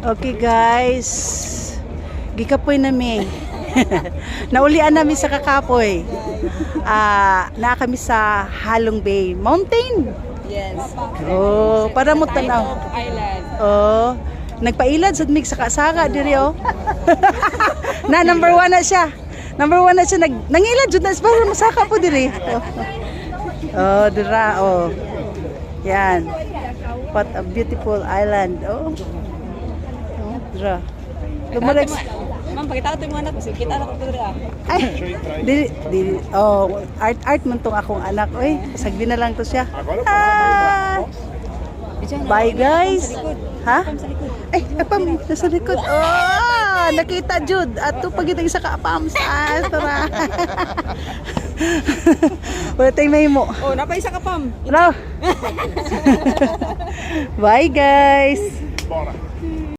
Okay guys, gikapoy nami. Naulian namin sa Kakapoy. Na kami sa Halong Bay Mountain. Yes. Oh, para mo tanaw. Island. Oh, nagpailad sa mig saka-saka diri oh. Na number 1 na siya. Number 1 na siya nangilad jud na para masaka po diri. Oh, dira oh. Yan. What a beautiful island. Oh. Oh, dira. Lumalag. Ma'am, pakita ko ito yung mga anak. Kasi kita na ko ito rin. Ay, art man tong akong anak. Oy, sagdi na lang to siya. Bye guys. Ha? Ay, apam, nasa likod. Oh, nakita Jud. Ato pagitang sa kaapam sa tara. Wala tayong mahimo. Oh, napaisa ka, Pam. Hello. Bye guys.